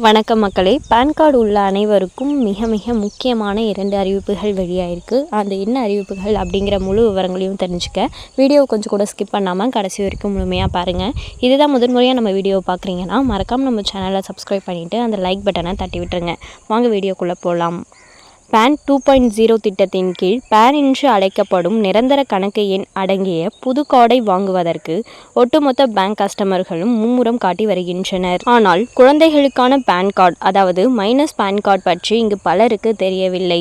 வணக்கம் மக்களே. Pan card உள்ள அனைவருக்கும் மிக மிக முக்கியமான 2 அறிவிப்புகள் வெளியாயிருக்கு. அந்த என்ன அறிவிப்புகள் அப்படிங்கிற முழு விவரங்களையும் தெரிஞ்சுக்க வீடியோவை கொஞ்சம் கூட ஸ்கிப் பண்ணாமல் கடைசி வரைக்கும் முழுமையாக பாருங்கள். இதுதான் முதன்முறையாக நம்ம வீடியோவை பார்க்குறீங்கன்னா மறக்காமல் நம்ம சேனலை சப்ஸ்கிரைப் பண்ணிவிட்டு அந்த லைக் பட்டனை தட்டி விட்டுருங்க. வாங்க வீடியோக்குள்ளே போகலாம். பேன் 2.0 திட்டத்தின் கீழ் பேன் என்று அழைக்கப்படும் நிரந்தர கணக்கு எண் அடங்கிய புது கார்டை வாங்குவதற்கு ஒட்டுமொத்த பேங்க் கஸ்டமர்களும் மும்முரம் காட்டி வருகின்றனர். ஆனால் குழந்தைகளுக்கான பேன் கார்டு, அதாவது மைனஸ் பேன் கார்டு பற்றி இங்கு பலருக்கு தெரியவில்லை.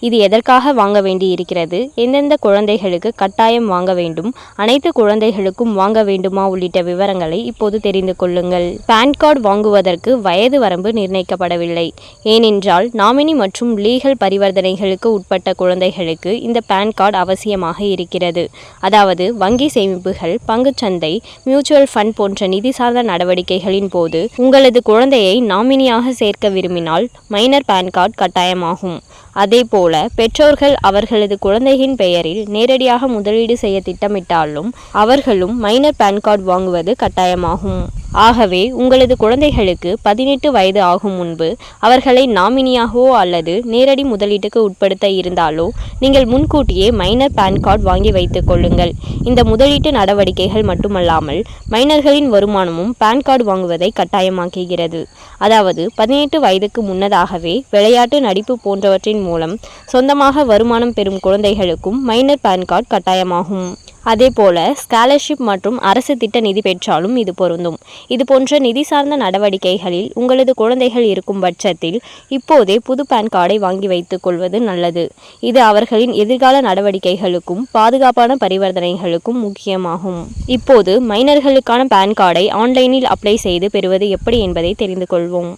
இது எதற்காக வாங்க வேண்டி இருக்கிறது, எந்தெந்த குழந்தைகளுக்கு கட்டாயம் வாங்க வேண்டும், அனைத்து குழந்தைகளுக்கும் வாங்க வேண்டுமா உள்ளிட்ட விவரங்களை இப்போது தெரிந்து கொள்ளுங்கள். பேன் கார்டு வாங்குவதற்கு வயது வரம்பு நிர்ணயிக்கப்படவில்லை. ஏனென்றால் நாமினி மற்றும் லீகல் பரிவர்த்தனைகளுக்கு உட்பட்ட குழந்தைகளுக்கு இந்த பேன் கார்டு அவசியமாக இருக்கிறது. அதாவது வங்கி சேமிப்புகள், பங்குச்சந்தை, மியூச்சுவல் ஃபண்ட் போன்ற நிதி சார்ந்த நடவடிக்கைகளின் போது உங்களது குழந்தையை நாமினியாக சேர்க்க விரும்பினால் மைனர் பேன் கார்டு கட்டாயமாகும். அதேபோல பெற்றோர்கள் அவர்களது குழந்தையின் பெயரில் நேரடியாக முதலீடு செய்ய திட்டமிட்டாலும் அவர்களும் மைனர் பேன் கார்டு வாங்குவது கட்டாயமாகும். ஆகவே உங்களது குழந்தைகளுக்கு 18 வயது ஆகும் முன்பு அவர்களை நாமினியாகவோ அல்லது நேரடி முதலீட்டுக்கு உட்படுத்த இருந்தாலோ நீங்கள் முன்கூட்டியே மைனர் பேன் கார்டு வாங்கி வைத்துக் கொள்ளுங்கள். இந்த முதலீட்டு நடவடிக்கைகள் மட்டுமல்லாமல் மைனர்களின் வருமானமும் பேன் கார்டு வாங்குவதை கட்டாயமாக்குகிறது. அதாவது 18 வயதுக்கு முன்னதாகவே விளையாட்டு, நடிப்பு போன்றவற்றின் மூலம் சொந்தமாக வருமானம் பெறும் குழந்தைகளுக்கும் மைனர் பேன் கார்டு கட்டாயமாகும். அதேபோல ஸ்காலர்ஷிப் மற்றும் அரசு திட்ட நிதி பெற்றாலும் இது பொருந்தும். இது போன்ற நிதி சார்ந்த நடவடிக்கைகளில் உங்களது குழந்தைகள் இருக்கும் பட்சத்தில் இப்போதே புது பேன் கார்டை வாங்கி வைத்துக் கொள்வது நல்லது. இது அவர்களின் எதிர்கால நடவடிக்கைகளுக்கும் பாதுகாப்பான பரிவர்த்தனைகளுக்கும் முக்கியமாகும். இப்போது மைனர்களுக்கான பேன் கார்டை ஆன்லைனில் அப்ளை செய்து பெறுவது எப்படி என்பதை தெரிந்து கொள்வோம்.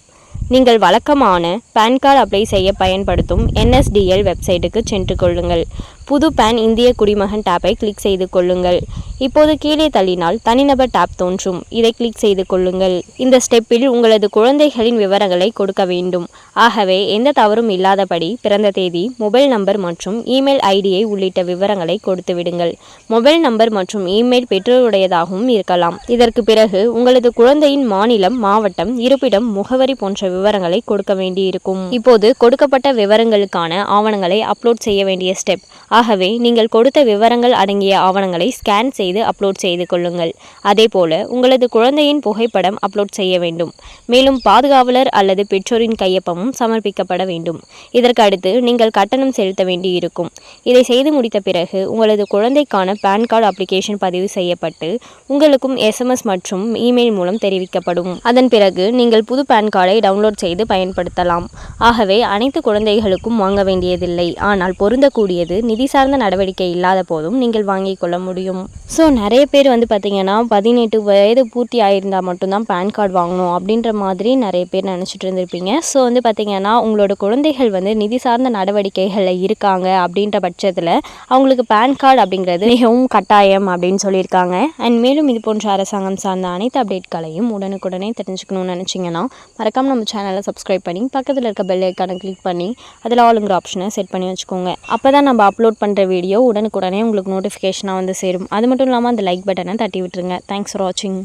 நீங்கள் வழக்கமான பேன் கார்டு அப்ளை செய்ய பயன்படுத்தும் NSDL வெப்சைட்டுக்கு சென்று கொள்ளுங்கள். புது பேன் இந்திய குடிமகன் டேப்பை கிளிக் செய்து கொள்ளுங்கள். இப்போது கீழே தள்ளினால் தனிநபர் டேப் தோன்றும். இதை கிளிக் செய்து கொள்ளுங்கள். இந்த ஸ்டெப்பில் உங்களது குழந்தைகளின் விவரங்களை கொடுக்க வேண்டும். ஆகவே எந்த தவறும் இல்லாதபடி பிறந்த தேதி, மொபைல் நம்பர் மற்றும் இமெயில் ஐடியை உள்ளிட்ட விவரங்களை கொடுத்து விடுங்கள். மொபைல் நம்பர் மற்றும் இமெயில் பெற்றோருடையதாகவும் இருக்கலாம். இதற்கு பிறகு உங்களது குழந்தையின் மாநிலம், மாவட்டம், இருப்பிடம், முகவரி போன்ற விவரங்களை கொடுக்க வேண்டியிருக்கும். இப்போது கொடுக்கப்பட்ட விவரங்களுக்கான ஆவணங்களை அப்லோட் செய்ய வேண்டிய ஸ்டெப். ஆகவே நீங்கள் கொடுத்த விவரங்கள் அடங்கிய ஆவணங்களை ஸ்கேன் செய்து அப்லோட் செய்து கொள்ளுங்கள். அதேபோல உங்களது குழந்தையின் புகைப்படம் அப்லோட் செய்ய வேண்டும். மேலும் பாதுகாவலர் அல்லது பெற்றோரின் கையொப்பமும் சமர்ப்பிக்கப்பட வேண்டும். இதற்கு அடுத்து நீங்கள் கட்டணம் செலுத்த வேண்டி இருக்கும். இதை செய்து முடித்த பிறகு உங்களது குழந்தைக்கான பேன் கார்டு அப்ளிகேஷன் பதிவு செய்யப்பட்டு உங்களுக்கும் SMS மற்றும் இமெயில் மூலம் தெரிவிக்கப்படும். அதன் பிறகு நீங்கள் புது பேன் கார்டை டவுன்லோட் செய்து பயன்படுத்தலாம். ஆகவே அனைத்து குழந்தைகளுக்கும் வாங்க வேண்டியதில்லை. ஆனால் பொருந்தக்கூடியது நிதி சார்ந்த நடவடிக்கை இல்லாத போதும் நீங்கள் வாங்கி கொள்ள முடியும். ஸோ நிறைய பேர் பார்த்தீங்கன்னா 18 வயது பூர்த்தி ஆகியிருந்தால் மட்டும்தான் பேன் கார்டு வாங்கணும் அப்படின்ற மாதிரி நிறைய பேர் நினச்சிட்டு இருந்திருப்பீங்க. ஸோ பார்த்தீங்கன்னா உங்களோட குழந்தைகள் நிதி சார்ந்த நடவடிக்கைகளில் இருக்காங்க அப்படின்ற பட்சத்தில் அவங்களுக்கு பேன் கார்டு அப்படிங்கிறது மிகவும் கட்டாயம் அப்படின்னு சொல்லியிருக்காங்க. அண்ட் மேலும் இது போன்ற அரசாங்கம் சார்ந்த அனைத்து அப்டேட்களையும் உடனுக்குடனே தெரிஞ்சுக்கணும்னு நினச்சிங்கன்னா மறக்காமல் நம்ம சேனலை சப்ஸ்கிரைப் பண்ணி பக்கத்தில் இருக்க பெல் ஐக்கானை கிளிக் பண்ணி அதில் ஆளுங்கிற ஆப்ஷனை செட் பண்ணி வச்சுக்கோங்க. அப்போ தான் நம்ம அப்லோட் பண்ணுற வீடியோ உடனுக்குடனே உங்களுக்கு நோட்டிஃபிகேஷனாக சேரும். அது மட்டும் இல்லாமல் அந்த லைக் பட்டனை தட்டி விட்டுருங்க. தேங்க்ஸ் ஃபார் வாட்சிங்.